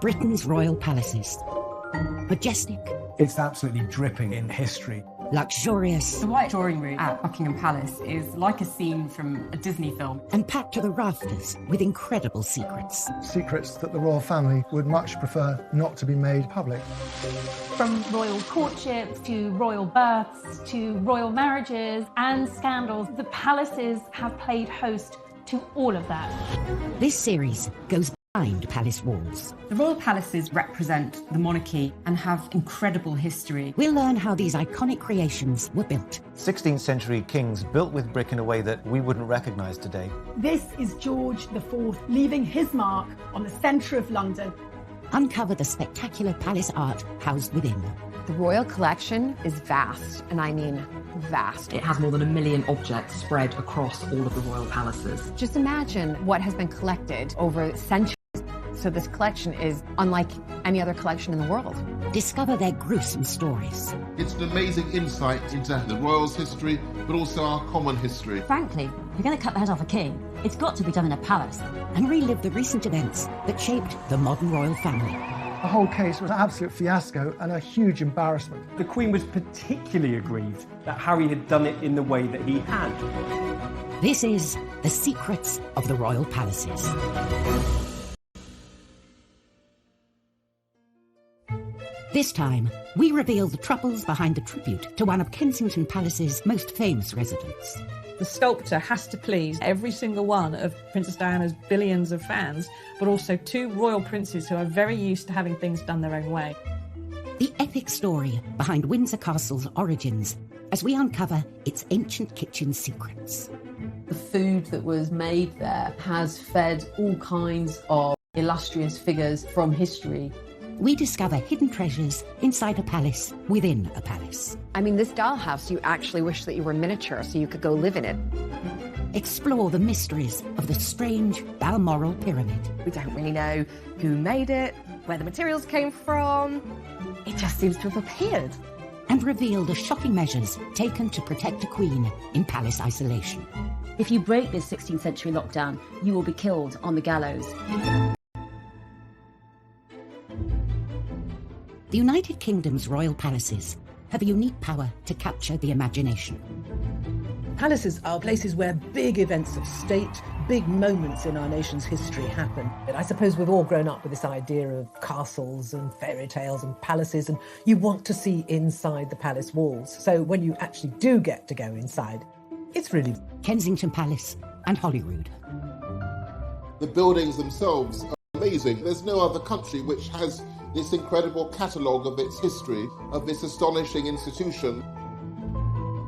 Britain's royal palaces. Majestic. It's absolutely dripping in history. Luxurious. The White Drawing Room at Buckingham Palace is like a scene from a Disney film. And packed to the rafters with incredible secrets. Secrets that the royal family would much prefer not to be made public. From royal courtships to royal births to royal marriages and scandals, the palaces have played host to all of that. This series goes behind palace walls. The royal palaces represent the monarchy and have incredible history. We'll learn how these iconic creations were built. 16th century kings built with brick in a way that we wouldn't recognise today. This is George IV leaving his mark on the centre of London. Uncover the spectacular palace art housed within. The royal collection is vast, and I mean vast. It has more than 1 million objects spread across all of the royal palaces. Just imagine what has been collected over centuries. So this collection is unlike any other collection in the world. Discover their gruesome stories. It's an amazing insight into the royals' history, but also our common history. Frankly, if you're going to cut the head off a king, it's got to be done in a palace. And relive the recent events that shaped the modern royal family. The whole case was an absolute fiasco and a huge embarrassment. The Queen was particularly aggrieved that Harry had done it in the way that he had. This is The Secrets of the Royal Palaces. This time, we reveal the troubles behind the tribute to one of Kensington Palace's most famous residents. The sculptor has to please every single one of Princess Diana's billions of fans, but also 2 royal princes who are very used to having things done their own way. The epic story behind Windsor Castle's origins as we uncover its ancient kitchen secrets. The food that was made there has fed all kinds of illustrious figures from history. We discover hidden treasures inside a palace within a palace. I mean, this dollhouse, you actually wish that you were miniature so you could go live in it. Explore the mysteries of the strange Balmoral Pyramid. We don't really know who made it, where the materials came from. It just seems to have appeared. And reveal the shocking measures taken to protect a queen in palace isolation. If you break this 16th century lockdown, you will be killed on the gallows. The United Kingdom's royal palaces have a unique power to capture the imagination. Palaces are places where big events of state, big moments in our nation's history happen. And I suppose we've all grown up with this idea of castles and fairy tales and palaces, and you want to see inside the palace walls. So when you actually do get to go inside, it's really Kensington Palace and Holyrood. The buildings themselves are amazing. There's no other country which has this incredible catalogue of its history, of this astonishing institution.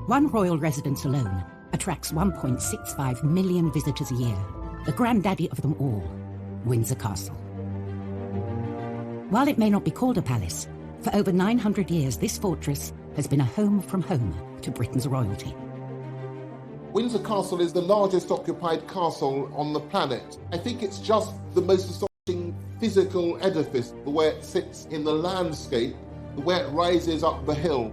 One royal residence alone attracts 1.65 million visitors a year, the granddaddy of them all, Windsor Castle. While it may not be called a palace, for over 900 years this fortress has been a home from home to Britain's royalty. Windsor Castle is the largest occupied castle on the planet. I think it's just the most astonishing physical edifice, the way it sits in the landscape, the way it rises up the hill.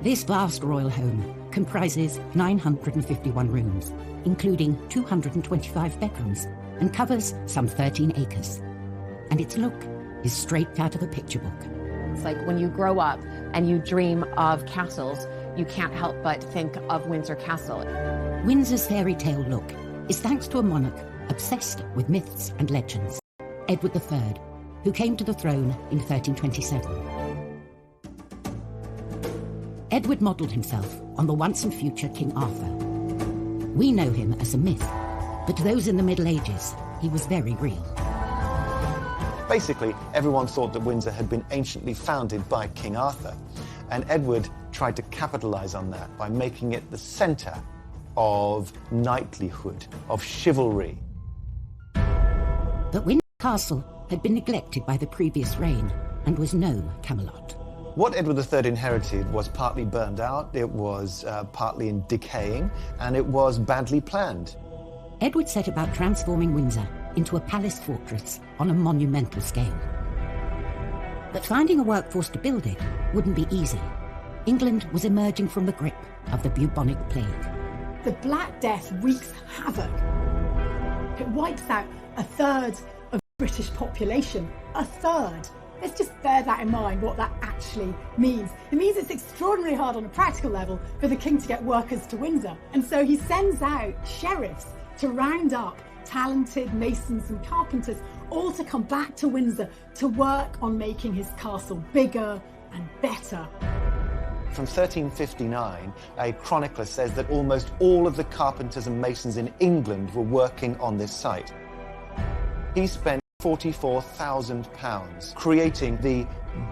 This vast royal home comprises 951 rooms, including 225 bedrooms, and covers some 13 acres. And its look is straight out of a picture book. It's like when you grow up and you dream of castles, you can't help but think of Windsor Castle. Windsor's fairy tale look is thanks to a monarch obsessed with myths and legends, Edward III, who came to the throne in 1327. Edward modelled himself on the once and future King Arthur. We know him as a myth, but to those in the Middle Ages, he was very real. Basically, everyone thought that Windsor had been anciently founded by King Arthur, and Edward tried to capitalise on that by making it the centre of knightlyhood, of chivalry. But Windsor Castle had been neglected by the previous reign and was no Camelot. What Edward III inherited was partly burned out, it was partly in decaying, and it was badly planned. Edward set about transforming Windsor into a palace fortress on a monumental scale. But finding a workforce to build it wouldn't be easy. England was emerging from the grip of the bubonic plague. The Black Death wreaks havoc. It wipes out a third of British population, a third. Let's just bear that in mind, what that actually means. It means it's extraordinarily hard on a practical level for the king to get workers to Windsor. And so he sends out sheriffs to round up talented masons and carpenters, all to come back to Windsor to work on making his castle bigger and better. From 1359, a chronicler says that almost all of the carpenters and masons in England were working on this site. He spent £44,000 creating the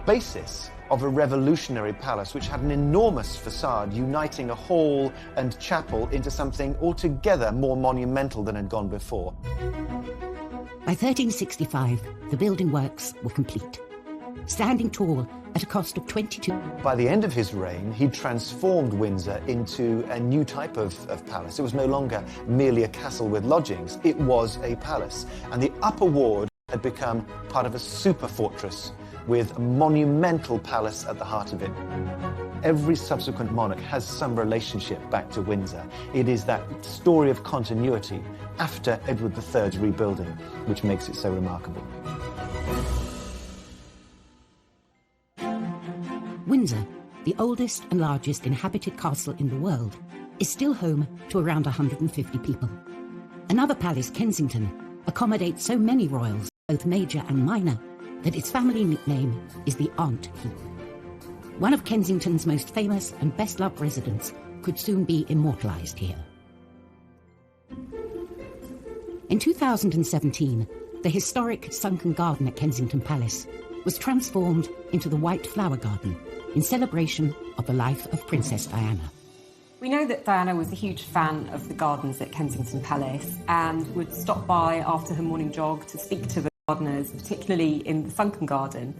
basis of a revolutionary palace which had an enormous facade uniting a hall and chapel into something altogether more monumental than had gone before. By 1365, the building works were complete, standing tall at a cost of 22. By the end of his reign, he transformed Windsor into a new type of palace. It was no longer merely a castle with lodgings, it was a palace. And the upper ward had become part of a super fortress with a monumental palace at the heart of it. Every subsequent monarch has some relationship back to Windsor. It is that story of continuity after Edward III's rebuilding which makes it so remarkable. Windsor, the oldest and largest inhabited castle in the world, is still home to around 150 people. Another palace, Kensington, accommodates so many royals, both major and minor, that its family nickname is the Aunt Keep. One of Kensington's most famous and best-loved residents could soon be immortalised here. In 2017, the historic sunken garden at Kensington Palace was transformed into the White Flower Garden in celebration of the life of Princess Diana. We know that Diana was a huge fan of the gardens at Kensington Palace and would stop by after her morning jog to speak to the gardeners, particularly in the sunken garden.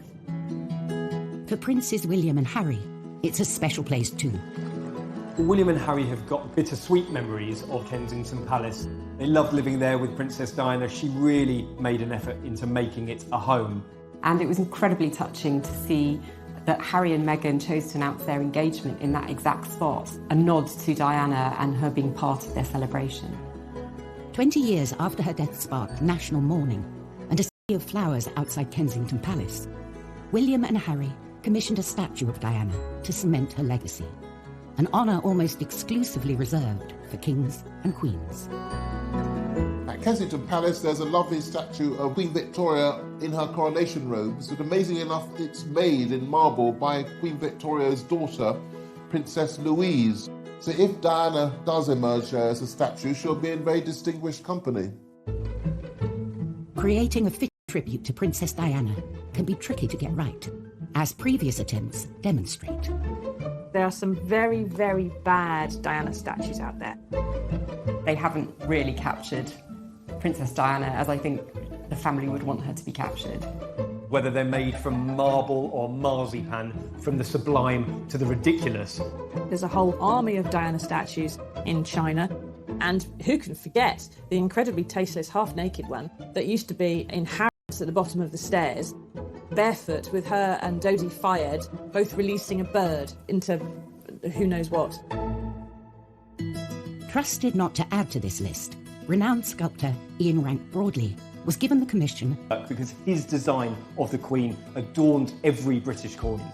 For Princes William and Harry, it's a special place too. William and Harry have got bittersweet memories of Kensington Palace. They loved living there with Princess Diana. She really made an effort into making it a home. And it was incredibly touching to see that Harry and Meghan chose to announce their engagement in that exact spot, a nod to Diana and her being part of their celebration. 20 years after her death sparked national mourning and a sea of flowers outside Kensington Palace, William and Harry commissioned a statue of Diana to cement her legacy, an honour almost exclusively reserved for kings and queens. At Kensington Palace, there's a lovely statue of Queen Victoria in her coronation robes, but amazingly enough, it's made in marble by Queen Victoria's daughter, Princess Louise. So if Diana does emerge there as a statue, she'll be in very distinguished company. Creating a fitting tribute to Princess Diana can be tricky to get right, as previous attempts demonstrate. There are some very, very bad Diana statues out there. They haven't really captured Princess Diana as I think the family would want her to be captured. Whether they're made from marble or marzipan, from the sublime to the ridiculous. There's a whole army of Diana statues in China. And who can forget the incredibly tasteless half-naked one that used to be in Harrods at the bottom of the stairs, barefoot with her and Dodie Fayed both releasing a bird into who knows what. Trusted not to add to this list, renowned sculptor Ian Rank-Broadley was given the commission because his design of the Queen adorned every British corner.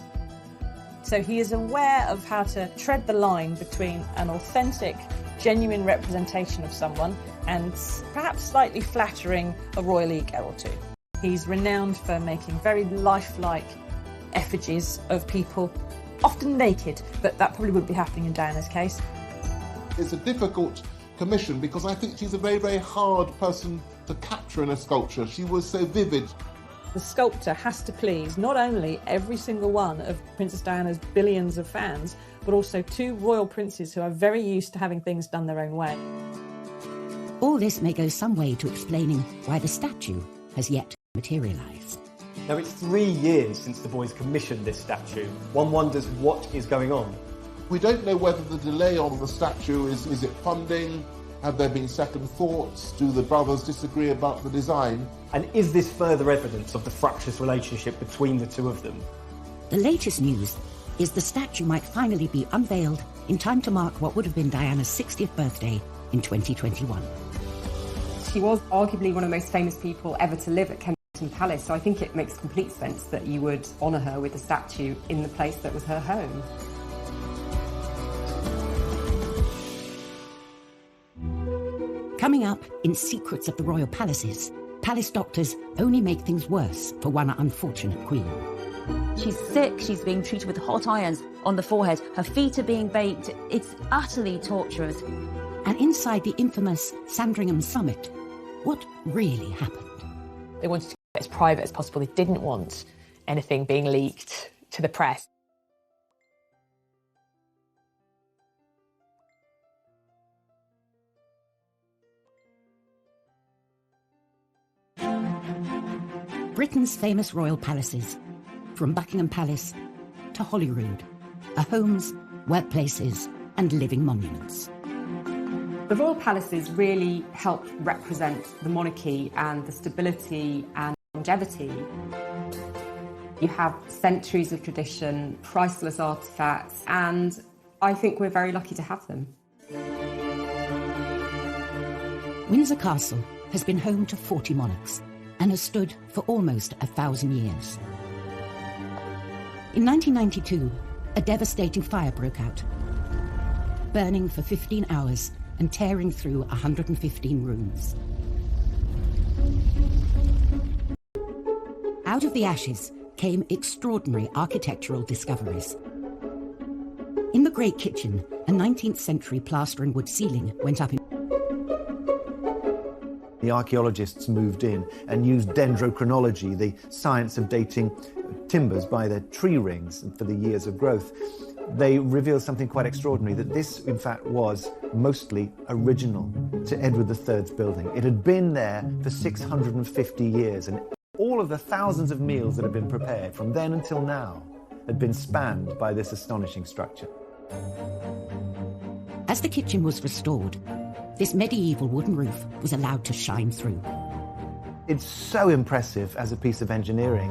So he is aware of how to tread the line between an authentic, genuine representation of someone and perhaps slightly flattering a royal ego or two. He's renowned for making very lifelike effigies of people, often naked, but that probably wouldn't be happening in Diana's case. It's a difficult commission because I think she's a very, very hard person to capture in a sculpture. She was so vivid. The sculptor has to please not only every single one of Princess Diana's billions of fans, but also two royal princes who are very used to having things done their own way. All this may go some way to explaining why the statue has yet to materialise. Now, it's 3 years since the boys commissioned this statue. One wonders what is going on. We don't know whether the delay on the statue is it funding? Have there been second thoughts? Do the brothers disagree about the design? And is this further evidence of the fractious relationship between the two of them? The latest news is the statue might finally be unveiled in time to mark what would have been Diana's 60th birthday in 2021. She was arguably one of the most famous people ever to live at Kensington Kensington Palace, so I think it makes complete sense that you would honour her with a statue in the place that was her home. Coming up in Secrets of the Royal Palaces, palace doctors only make things worse for one unfortunate queen. She's sick, she's being treated with hot irons on the forehead, her feet are being baked. It's utterly torturous. And inside the infamous Sandringham Summit, what really happened? They wanted to get as private as possible. They didn't want anything being leaked to the press. Britain's famous royal palaces, from Buckingham Palace to Holyrood, are homes, workplaces and living monuments. The royal palaces really help represent the monarchy and the stability and longevity. You have centuries of tradition, priceless artefacts, and I think we're very lucky to have them. Windsor Castle has been home to 40 monarchs and has stood for almost 1,000 years. In 1992, a devastating fire broke out, burning for 15 hours and tearing through 115 rooms. Out of the ashes came extraordinary architectural discoveries. In the Great Kitchen, a 19th century plaster and wood ceiling went up in. The archaeologists moved in and used dendrochronology, the science of dating timbers by their tree rings for the years of growth. They revealed something quite extraordinary, that this, in fact, was mostly original to Edward III's building. It had been there for 650 years, and all of the thousands of meals that had been prepared from then until now had been spanned by this astonishing structure. As the kitchen was restored, this medieval wooden roof was allowed to shine through. It's so impressive as a piece of engineering.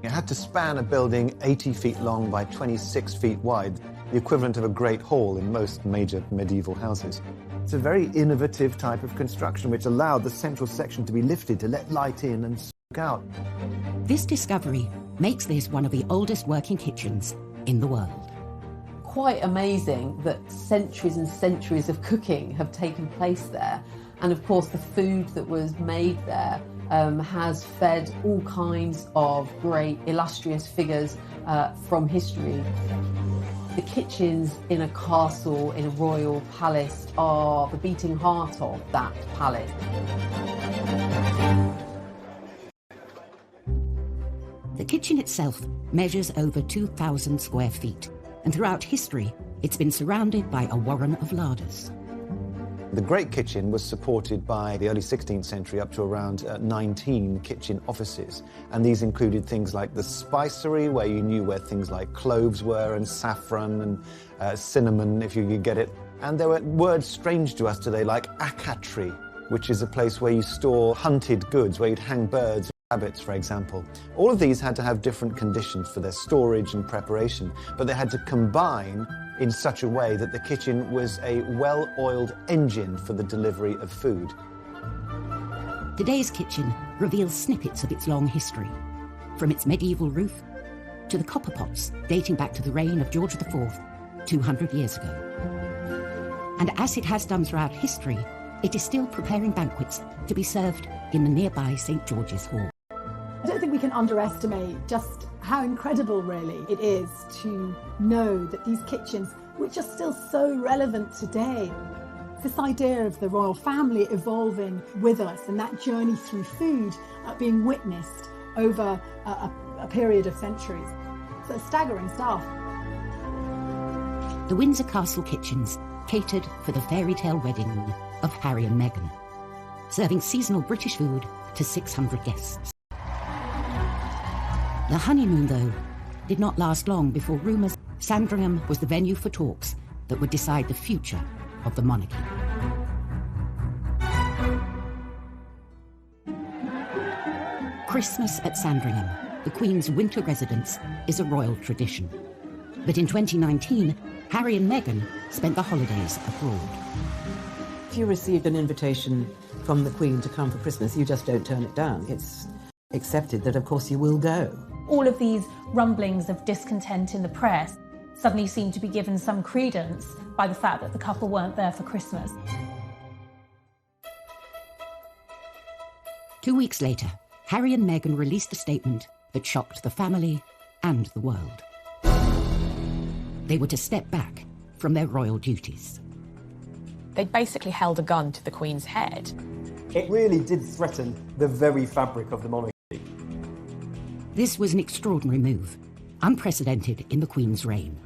It had to span a building 80 feet long by 26 feet wide, the equivalent of a great hall in most major medieval houses. It's a very innovative type of construction which allowed the central section to be lifted to let light in and soak out. This discovery makes this one of the oldest working kitchens in the world. Quite amazing that centuries and centuries of cooking have taken place there, and of course the food that was made there has fed all kinds of great illustrious figures from history. The kitchens in a castle, in a royal palace, are the beating heart of that palace. The kitchen itself measures over 2,000 square feet, and throughout history, it's been surrounded by a warren of larders. The Great Kitchen was supported by the early 16th century up to around 19 kitchen offices. And these included things like the spicery, where you knew where things like cloves were, and saffron and cinnamon, if you could get it. And there were words strange to us today, like acatree, which is a place where you store hunted goods, where you'd hang birds, rabbits, for example. All of these had to have different conditions for their storage and preparation, but they had to combine in such a way that the kitchen was a well-oiled engine for the delivery of food. Today's kitchen reveals snippets of its long history, from its medieval roof to the copper pots dating back to the reign of George IV 200 years ago. And as it has done throughout history, it is still preparing banquets to be served in the nearby St. George's Hall. I don't think we can underestimate just how incredible, really, it is to know that these kitchens, which are still so relevant today, this idea of the royal family evolving with us and that journey through food being witnessed over a period of centuries. So staggering stuff. The Windsor Castle kitchens catered for the fairy tale wedding of Harry and Meghan, serving seasonal British food to 600 guests. The honeymoon, though, did not last long before rumours Sandringham was the venue for talks that would decide the future of the monarchy. Christmas at Sandringham, the Queen's winter residence, is a royal tradition. But in 2019, Harry and Meghan spent the holidays abroad. If you received an invitation from the Queen to come for Christmas, you just don't turn it down. It's accepted that, of course, you will go. All of these rumblings of discontent in the press suddenly seem to be given some credence by the fact that the couple weren't there for Christmas. 2 weeks later, Harry and Meghan released a statement that shocked the family and the world. They were to step back from their royal duties. They basically held a gun to the Queen's head. It really did threaten the very fabric of the monarchy. This was an extraordinary move, unprecedented in the Queen's reign.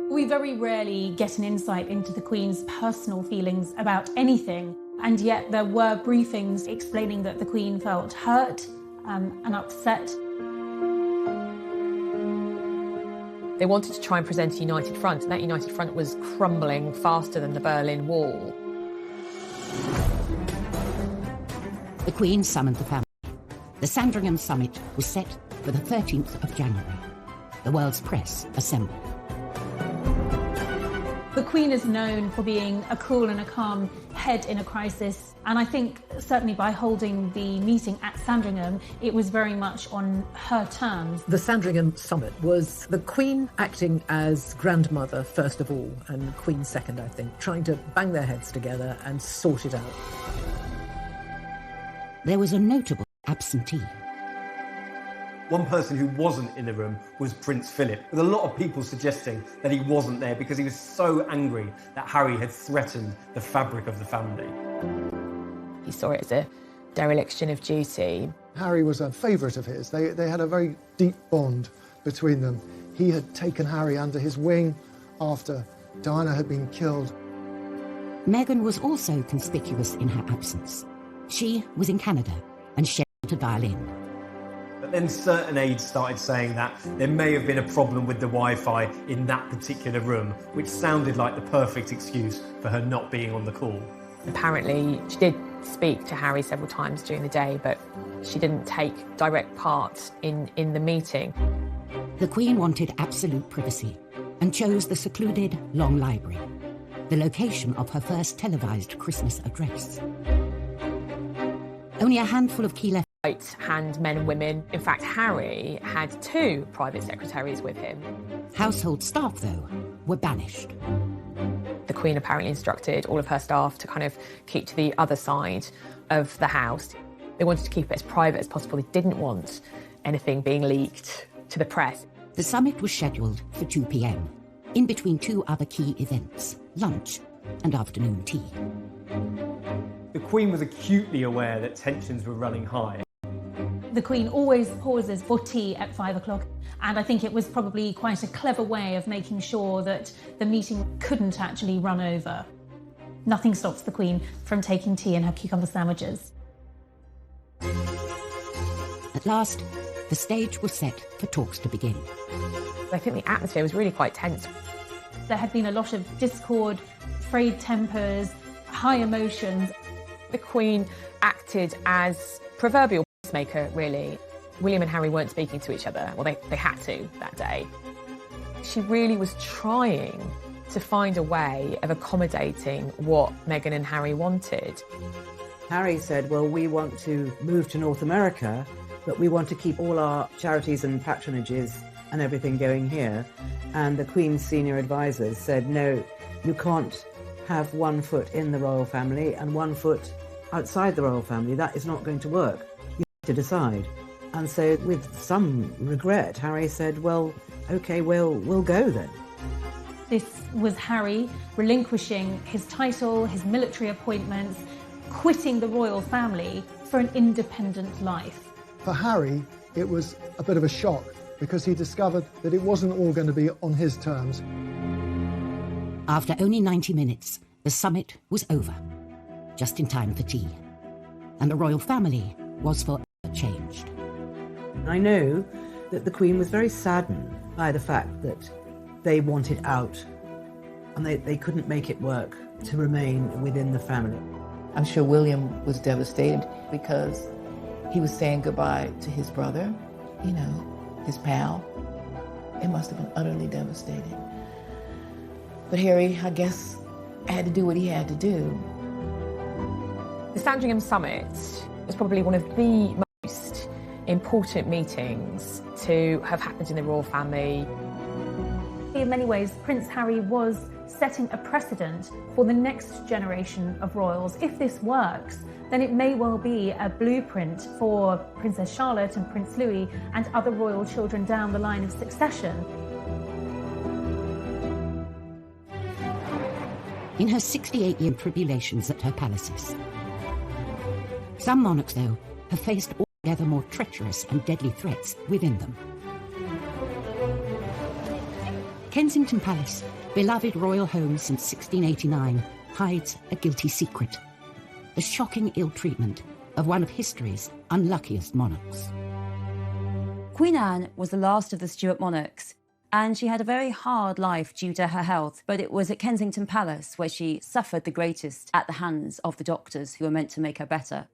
We very rarely get an insight into the Queen's personal feelings about anything, and yet there were briefings explaining that the Queen felt hurt and upset. They wanted to try and present a united front, and that united front was crumbling faster than the Berlin Wall. The Queen summoned the family. The Sandringham summit was set for the 13th of January. The world's press assembled. The Queen is known for being a cool and a calm head in a crisis, and I think certainly by holding the meeting at Sandringham, it was very much on her terms. The Sandringham summit was the Queen acting as grandmother first of all, and Queen second, I think, trying to bang their heads together and sort it out. There was a notable absentee. One person who wasn't in the room was Prince Philip, with a lot of people suggesting that he wasn't there because he was so angry that Harry had threatened the fabric of the family. He saw it as a dereliction of duty. Harry was a favourite of his. They had a very deep bond between them. He had taken Harry under his wing after Diana had been killed. Meghan was also conspicuous in her absence. She was in Canada and scheduled to dial in. But then certain aides started saying that there may have been a problem with the Wi-Fi in that particular room, which sounded like the perfect excuse for her not being on the call. Apparently, she did speak to Harry several times during the day, but she didn't take direct part in the meeting. The Queen wanted absolute privacy and chose the secluded Long Library, the location of her first televised Christmas address. Only a handful of key right-hand men and women. In fact, Harry had 2 private secretaries with him. Household staff, though, were banished. The Queen apparently instructed all of her staff to kind of keep to the other side of the house. They wanted to keep it as private as possible. They didn't want anything being leaked to the press. The summit was scheduled for 2 p.m, in between 2 other key events, lunch and afternoon tea. The Queen was acutely aware that tensions were running high. The Queen always pauses for tea at 5 o'clock, and I think it was probably quite a clever way of making sure that the meeting couldn't actually run over. Nothing stops the Queen from taking tea and her cucumber sandwiches. At last, the stage was set for talks to begin. I think the atmosphere was really quite tense. There had been a lot of discord, frayed tempers, high emotions. The Queen acted as proverbial peacemaker, really. William and Harry weren't speaking to each other. Well, they had to that day. She really was trying to find a way of accommodating what Meghan and Harry wanted. Harry said, well, we want to move to North America, but we want to keep all our charities and patronages and everything going here. And the Queen's senior advisors said, no, you can't have one foot in the royal family and one foot outside the royal family. That is not going to work. You have to decide. And so with some regret, Harry said, well, OK, we'll go then. This was Harry relinquishing his title, his military appointments, quitting the royal family for an independent life. For Harry, it was a bit of a shock because he discovered that it wasn't all going to be on his terms. After only 90 minutes, the summit was over, just in time for tea. And the royal family was forever changed. I know that the Queen was very saddened by the fact that they wanted out and they couldn't make it work to remain within the family. I'm sure William was devastated because he was saying goodbye to his brother, you know, his pal. It must have been utterly devastating. But Harry, I guess, had to do what he had to do. The Sandringham Summit was probably one of the important meetings to have happened in the royal family. In many ways, Prince Harry was setting a precedent for the next generation of royals. If this works, then it may well be a blueprint for Princess Charlotte and Prince Louis and other royal children down the line of succession. In her 68-year tribulations at her palaces. Some monarchs, though, have faced altogether more treacherous and deadly threats within them. Kensington Palace, beloved royal home since 1689, hides a guilty secret. The shocking ill-treatment of one of history's unluckiest monarchs. Queen Anne was the last of the Stuart monarchs, and she had a very hard life due to her health, but it was at Kensington Palace where she suffered the greatest at the hands of the doctors who were meant to make her better.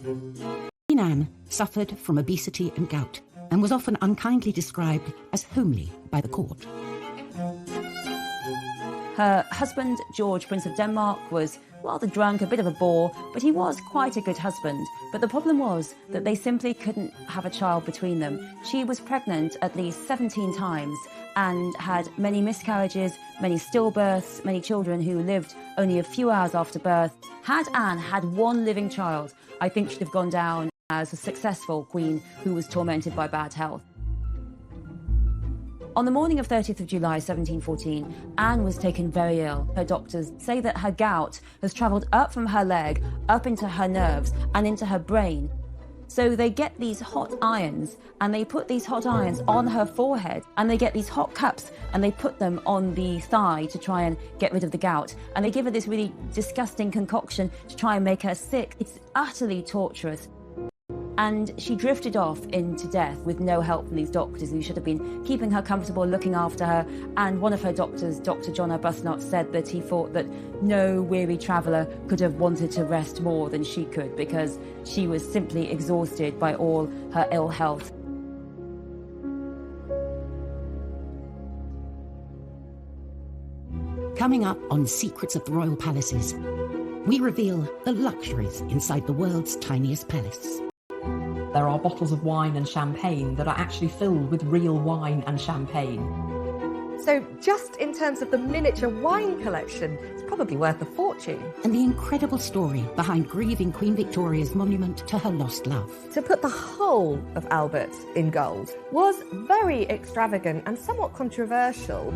Queen Anne suffered from obesity and gout, and was often unkindly described as homely by the court. Her husband, George, Prince of Denmark, was rather drunk, a bit of a bore, but he was quite a good husband. But the problem was that they simply couldn't have a child between them. She was pregnant at least 17 times and had many miscarriages, many stillbirths, many children who lived only a few hours after birth. Had Anne had one living child, I think she'd have gone down as a successful queen who was tormented by bad health. On the morning of 30th of July 1714, Anne was taken very ill. Her doctors say that her gout has travelled up from her leg, up into her nerves and into her brain. So they get these hot irons and they put these hot irons on her forehead, and they get these hot cups and they put them on the thigh to try and get rid of the gout. And they give her this really disgusting concoction to try and make her sick. It's utterly torturous. And she drifted off into death with no help from these doctors who should have been keeping her comfortable, looking after her. And one of her doctors, Dr. John Arbuthnot, said that he thought that no weary traveller could have wanted to rest more than she could, because she was simply exhausted by all her ill health. Coming up on Secrets of the Royal Palaces, we reveal the luxuries inside the world's tiniest palace. There are bottles of wine and champagne that are actually filled with real wine and champagne. So just in terms of the miniature wine collection, it's probably worth a fortune. And the incredible story behind grieving Queen Victoria's monument to her lost love. To put the whole of Albert in gold was very extravagant and somewhat controversial.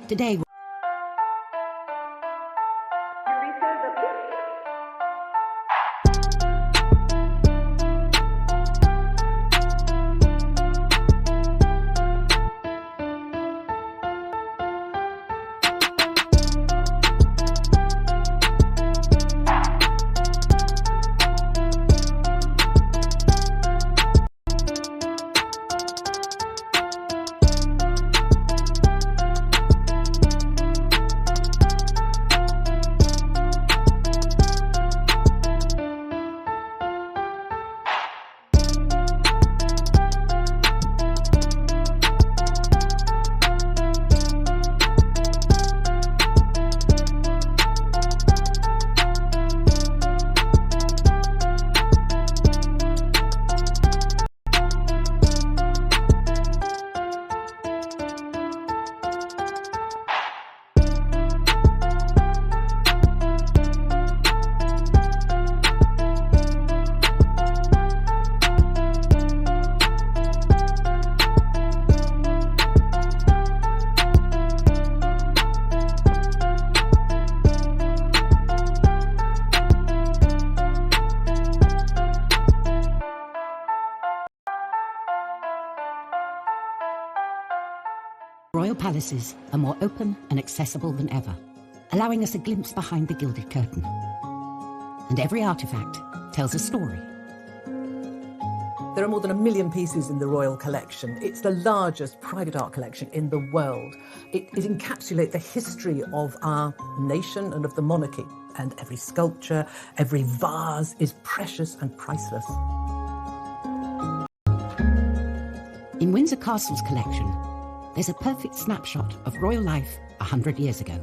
Today, royal palaces are more open and accessible than ever, allowing us a glimpse behind the gilded curtain. And every artifact tells a story. There are more than 1 million pieces in the royal collection. It's the largest private art collection in the world. It encapsulates the history of our nation and of the monarchy. And every sculpture, every vase is precious and priceless. In Windsor Castle's collection, there's a perfect snapshot of royal life 100 years ago.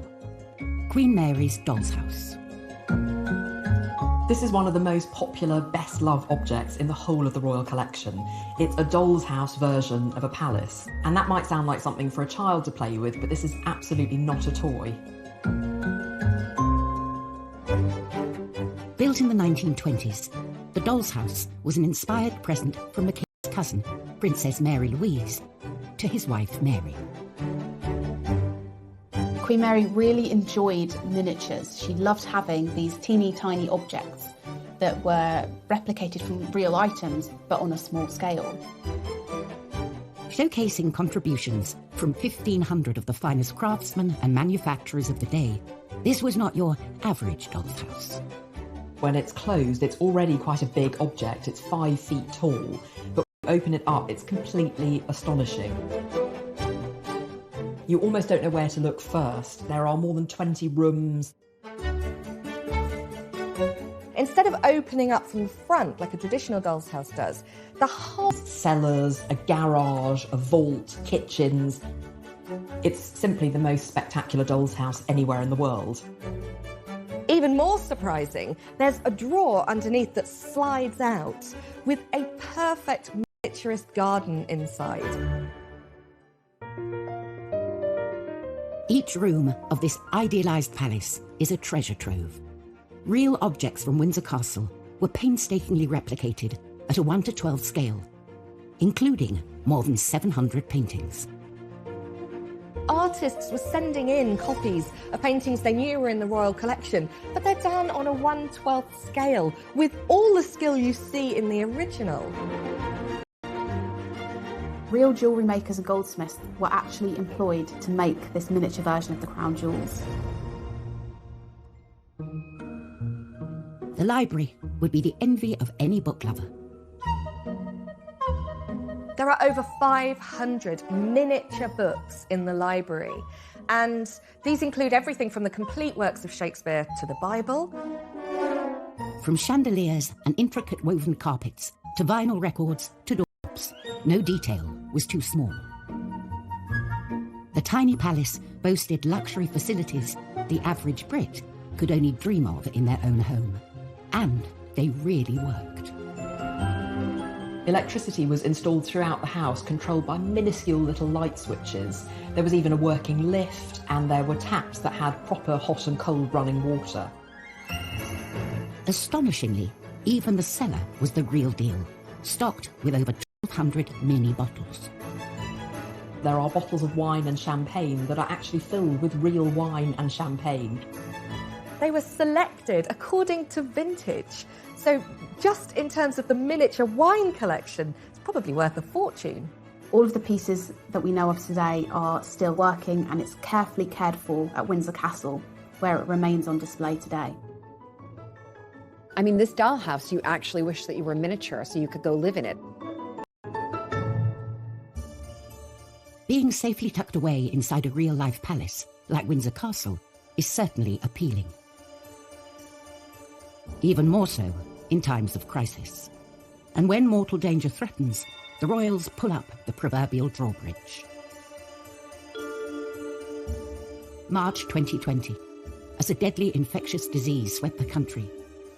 Queen Mary's doll's house. This is one of the most popular, best-loved objects in the whole of the royal collection. It's a doll's house version of a palace. And that might sound like something for a child to play with, but this is absolutely not a toy. Built in the 1920s, the doll's house was an inspired present from the king's cousin, Princess Mary Louise, to his wife Mary. Queen Mary really enjoyed miniatures. She loved having these teeny tiny objects that were replicated from real items, but on a small scale. Showcasing contributions from 1,500 of the finest craftsmen and manufacturers of the day, this was not your average doll's house. When it's closed, it's already quite a big object. It's 5 feet tall, but when you open it up, it's completely astonishing. You almost don't know where to look first. There are more than 20 rooms. Instead of opening up from the front like a traditional doll's house does, the whole cellars, a garage, a vault, kitchens. It's simply the most spectacular doll's house anywhere in the world. Even more surprising, there's a drawer underneath that slides out with a perfect miniaturist garden inside. Each room of this idealised palace is a treasure trove. Real objects from Windsor Castle were painstakingly replicated at a 1:12 scale, including more than 700 paintings. Artists were sending in copies of paintings they knew were in the royal collection, but they're done on a 1/12 scale with all the skill you see in the original. Real jewellery makers and goldsmiths were actually employed to make this miniature version of the crown jewels. The library would be the envy of any book lover. There are over 500 miniature books in the library, and these include everything from the complete works of Shakespeare to the Bible. From chandeliers and intricate woven carpets to vinyl records to doorknobs, no detail was too small. The tiny palace boasted luxury facilities the average Brit could only dream of in their own home. And they really worked. Electricity was installed throughout the house, controlled by minuscule little light switches. There was even a working lift, and there were taps that had proper hot and cold running water. Astonishingly, even the cellar was the real deal, stocked with over 1,200 mini bottles. There are bottles of wine and champagne that are actually filled with real wine and champagne. They were selected according to vintage. So just in terms of the miniature wine collection, it's probably worth a fortune. All of the pieces that we know of today are still working, and it's carefully cared for at Windsor Castle, where it remains on display today. I mean, this dollhouse, you actually wish that you were miniature so you could go live in it. Being safely tucked away inside a real-life palace, like Windsor Castle, is certainly appealing. Even more so in times of crisis. And when mortal danger threatens, the royals pull up the proverbial drawbridge. March 2020. As a deadly infectious disease swept the country,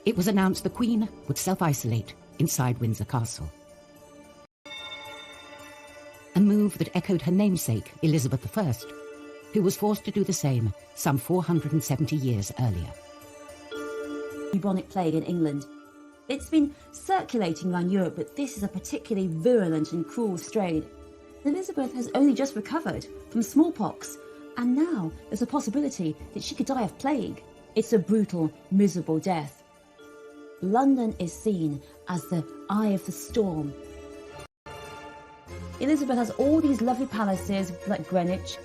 it was announced the Queen would self-isolate inside Windsor Castle. A move that echoed her namesake, Elizabeth I, who was forced to do the same some 470 years earlier. Bubonic plague in England. It's been circulating around Europe, but this is a particularly virulent and cruel strain. Elizabeth has only just recovered from smallpox, and now there's a possibility that she could die of plague. It's a brutal, miserable death. London is seen as the eye of the storm. Elizabeth has all these lovely palaces like Greenwich,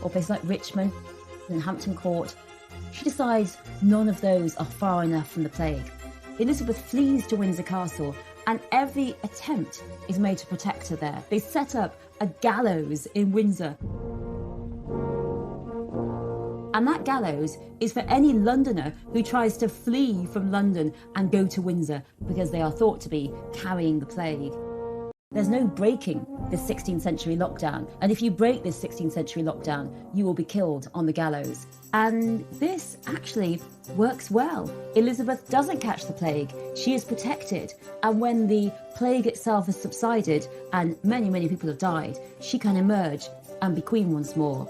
or places like Richmond and Hampton Court. She decides none of those are far enough from the plague. Elizabeth flees to Windsor Castle, and every attempt is made to protect her there. They set up a gallows in Windsor. And that gallows is for any Londoner who tries to flee from London and go to Windsor, because they are thought to be carrying the plague. There's no breaking this 16th century lockdown. And if you break this 16th century lockdown, you will be killed on the gallows. And this actually works well. Elizabeth doesn't catch the plague. She is protected. And when the plague itself has subsided and many, many people have died, she can emerge and be queen once more.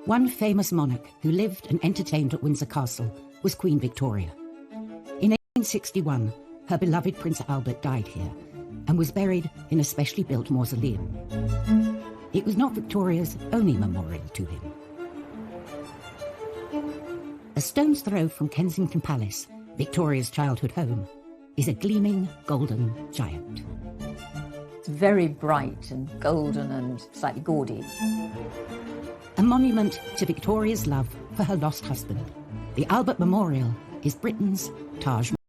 One famous monarch who lived and entertained at Windsor Castle was Queen Victoria. In 1861, her beloved Prince Albert died here and was buried in a specially built mausoleum. It was not Victoria's only memorial to him. A stone's throw from Kensington Palace, Victoria's childhood home, is a gleaming golden giant. It's very bright and golden and slightly gaudy. A monument to Victoria's love for her lost husband. The Albert Memorial is Britain's Taj Mahal.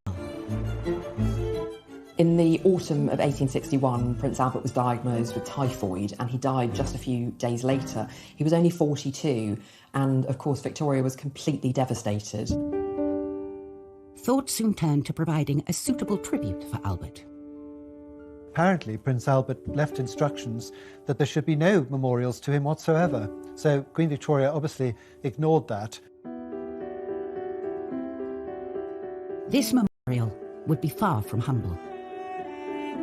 In the autumn of 1861, Prince Albert was diagnosed with typhoid and he died just a few days later. He was only 42 and, of course, Victoria was completely devastated. Thought soon turned to providing a suitable tribute for Albert. Apparently, Prince Albert left instructions that there should be no memorials to him whatsoever. So Queen Victoria obviously ignored that. This memorial would be far from humble.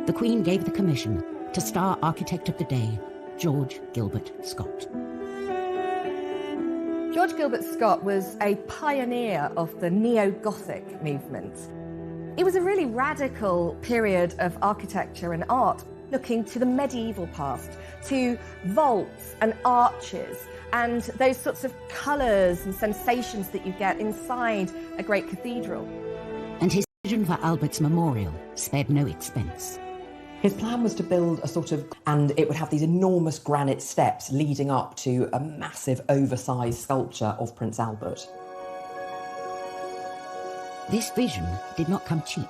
The Queen gave the commission to star architect of the day, George Gilbert Scott. George Gilbert Scott was a pioneer of the neo-Gothic movement. It was a really radical period of architecture and art, looking to the medieval past, to vaults and arches and those sorts of colours and sensations that you get inside a great cathedral. And his vision for Albert's memorial spared no expense. His plan was to build a sort of, and it would have these enormous granite steps leading up to a massive oversized sculpture of Prince Albert. This vision did not come cheap,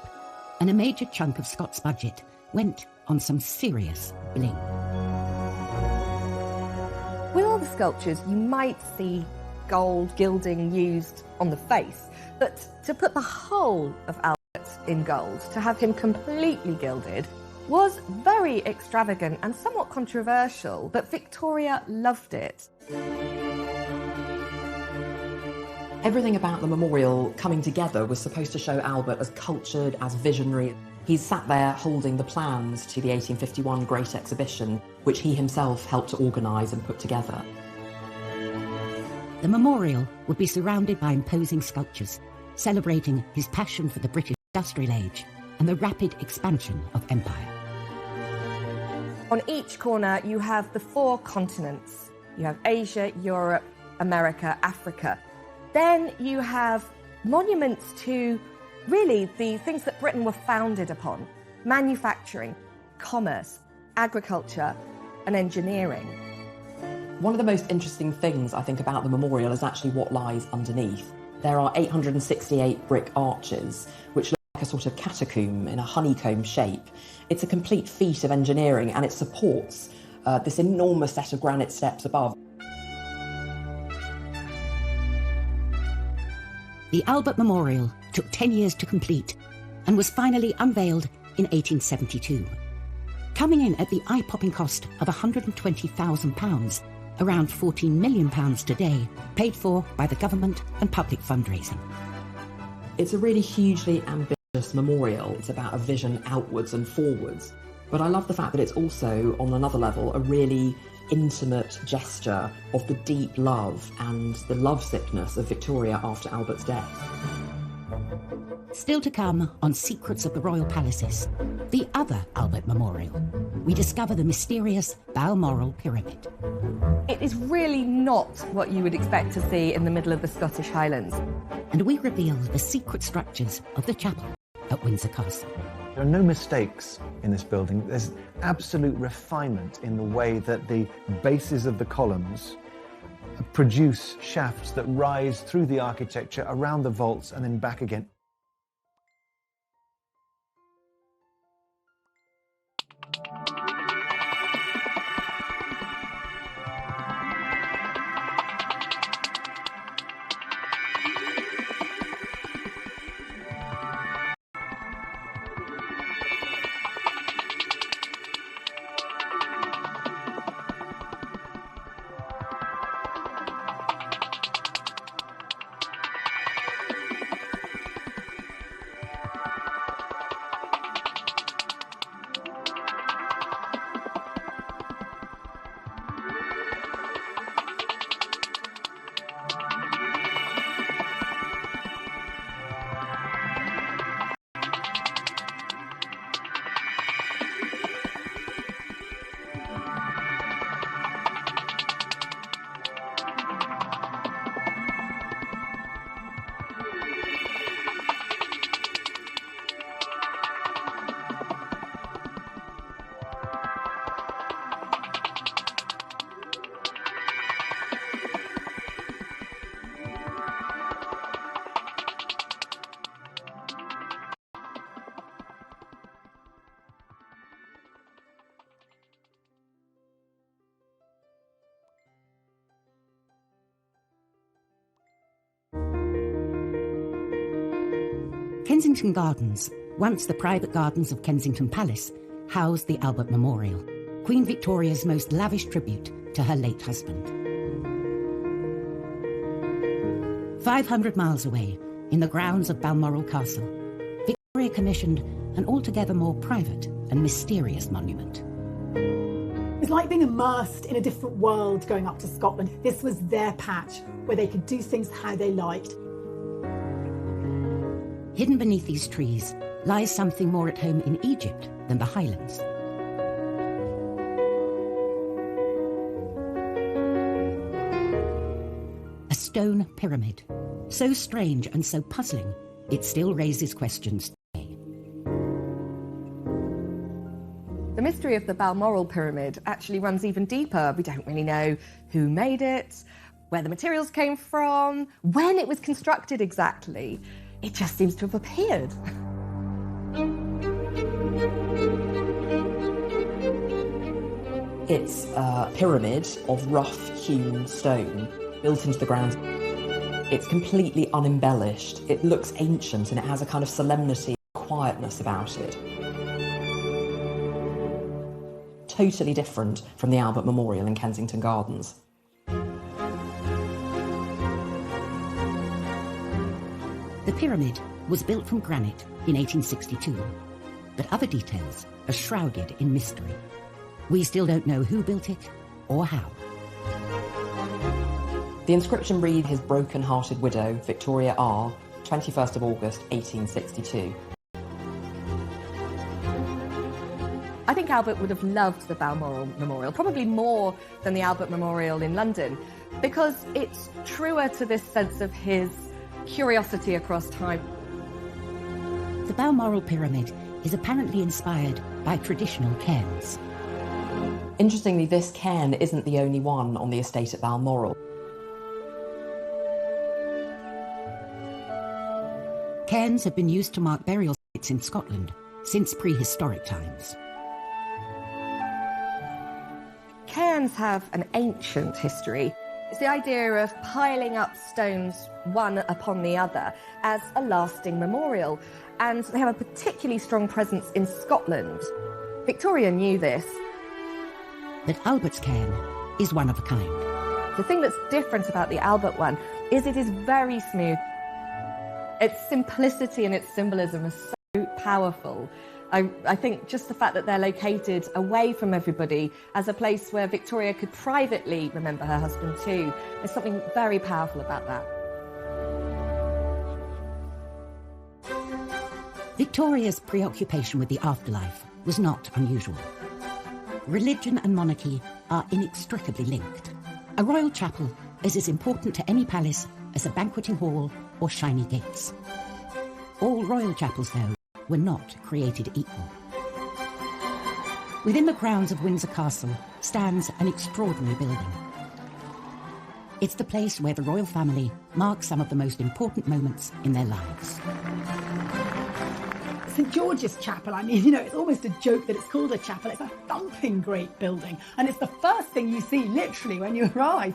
and a major chunk of Scott's budget went on some serious bling. With all the sculptures, you might see gold gilding used on the face, but to put the whole of Albert in gold, to have him completely gilded, was very extravagant and somewhat controversial, but Victoria loved it. Everything about the memorial coming together was supposed to show Albert as cultured, as visionary. He's sat there holding the plans to the 1851 Great Exhibition, which he himself helped to organise and put together. The memorial would be surrounded by imposing sculptures, celebrating his passion for the British industrial age and the rapid expansion of empire. On each corner, you have the 4 continents. You have Asia, Europe, America, Africa. Then you have monuments to really the things that Britain were founded upon: manufacturing, commerce, agriculture, and engineering. One of the most interesting things I think about the memorial is actually what lies underneath. There are 868 brick arches, which look like a sort of catacomb in a honeycomb shape. It's a complete feat of engineering and it supports this enormous set of granite steps above. The Albert Memorial took 10 years to complete and was finally unveiled in 1872. Coming in at the eye-popping cost of £120,000, around £14 million today, paid for by the government and public fundraising. It's a really hugely ambitious memorial. It's about a vision outwards and forwards. But I love the fact that it's also, on another level, a really intimate gesture of the deep love and the lovesickness of Victoria after Albert's death. Still to come on Secrets of the Royal Palaces, the other Albert Memorial, we discover the mysterious Balmoral Pyramid. It is really not what you would expect to see in the middle of the Scottish Highlands. And we reveal the secret structures of the chapel at Windsor Castle. There are no mistakes in this building. There's absolute refinement in the way that the bases of the columns produce shafts that rise through the architecture, around the vaults, and then back again. Kensington Gardens, once the private gardens of Kensington Palace, house the Albert Memorial, Queen Victoria's most lavish tribute to her late husband. 500 miles away, in the grounds of Balmoral Castle, Victoria commissioned an altogether more private and mysterious monument. It's like being immersed in a different world going up to Scotland. This was their patch where they could do things how they liked. Hidden beneath these trees lies something more at home in Egypt than the Highlands. A stone pyramid, so strange and so puzzling, it still raises questions today. The mystery of the Balmoral Pyramid actually runs even deeper. We don't really know who made it, where the materials came from, when it was constructed exactly. It just seems to have appeared. It's a pyramid of rough-hewn stone built into the ground. It's completely unembellished. It looks ancient and it has a kind of solemnity, quietness about it. Totally different from the Albert Memorial in Kensington Gardens. The pyramid was built from granite in 1862, but other details are shrouded in mystery. We still don't know who built it or how. The inscription reads, "His broken-hearted widow, Victoria R., 21st of August, 1862. I think Albert would have loved the Balmoral Memorial, probably more than the Albert Memorial in London, because it's truer to this sense of his curiosity across time. The Balmoral Pyramid is apparently inspired by traditional cairns. Interestingly, this cairn isn't the only one on the estate at Balmoral. Cairns have been used to mark burial sites in Scotland since prehistoric times. Cairns have an ancient history. It's the idea of piling up stones one upon the other as a lasting memorial, and they have a particularly strong presence in Scotland. Victoria knew this. But Albert's cairn is one of a kind. The thing that's different about the Albert one is it is very smooth. Its simplicity and its symbolism are so powerful. I think just the fact that they're located away from everybody as a place where Victoria could privately remember her husband too, there's something very powerful about that. Victoria's preoccupation with the afterlife was not unusual. Religion and monarchy are inextricably linked. A royal chapel is as important to any palace as a banqueting hall or shiny gates. All royal chapels, though, were not created equal. Within the grounds of Windsor Castle stands an extraordinary building. It's the place where the royal family mark some of the most important moments in their lives. St George's Chapel, I mean, it's almost a joke that it's called a chapel. It's a thumping great building, and it's the first thing you see, literally, when you arrive.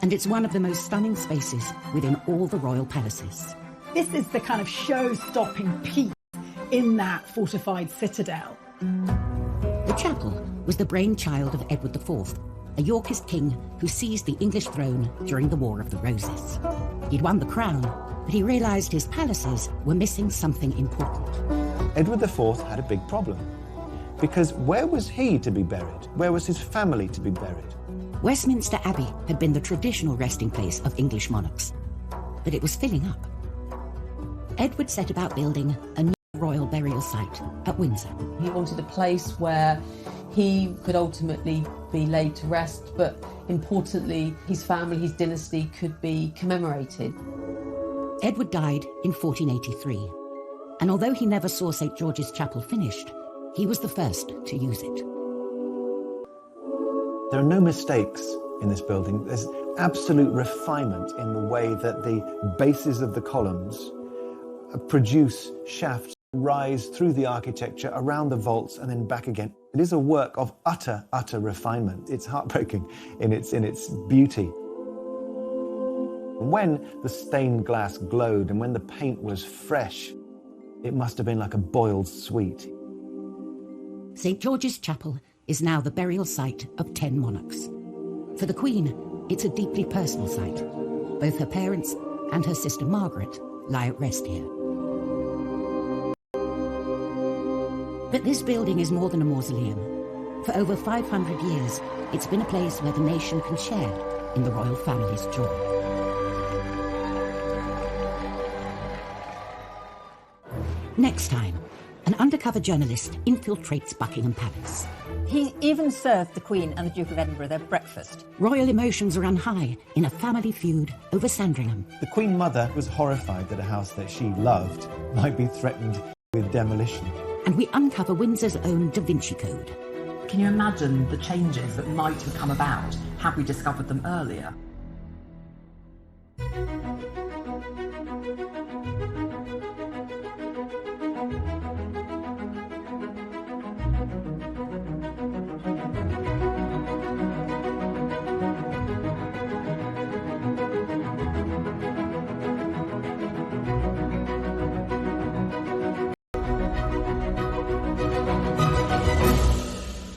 And it's one of the most stunning spaces within all the royal palaces. This is the kind of show-stopping piece in that fortified citadel. The chapel was the brainchild of Edward IV, a Yorkist king who seized the English throne during the War of the Roses. He'd won the crown, but he realised his palaces were missing something important. Edward IV had a big problem, because where was he to be buried? Where was his family to be buried? Westminster Abbey had been the traditional resting place of English monarchs, but it was filling up. Edward set about building a new royal burial site at Windsor. He wanted a place where he could ultimately be laid to rest, but importantly, his family, his dynasty could be commemorated. Edward died in 1483, and although he never saw St George's Chapel finished, he was the first to use it. There are no mistakes in this building. There's absolute refinement in the way that the bases of the columns produce shafts, rise through the architecture, around the vaults, and then back again. It is a work of utter refinement. It's heartbreaking in its beauty. When the stained glass glowed and when the paint was fresh, It must have been like a boiled sweet. St George's Chapel is now the burial site of 10 monarchs. For the Queen, it's a deeply personal site. Both her parents and her sister Margaret lie at rest here. But this building is more than a mausoleum. For over 500 years, it's been a place where the nation can share in the royal family's joy. Next time, an undercover journalist infiltrates Buckingham Palace. He even served the Queen and the Duke of Edinburgh their breakfast. Royal emotions run high in a family feud over Sandringham. The Queen Mother was horrified that a house that she loved might be threatened with demolition. And we uncover Windsor's own Da Vinci Code. Can you imagine the changes that might have come about had we discovered them earlier?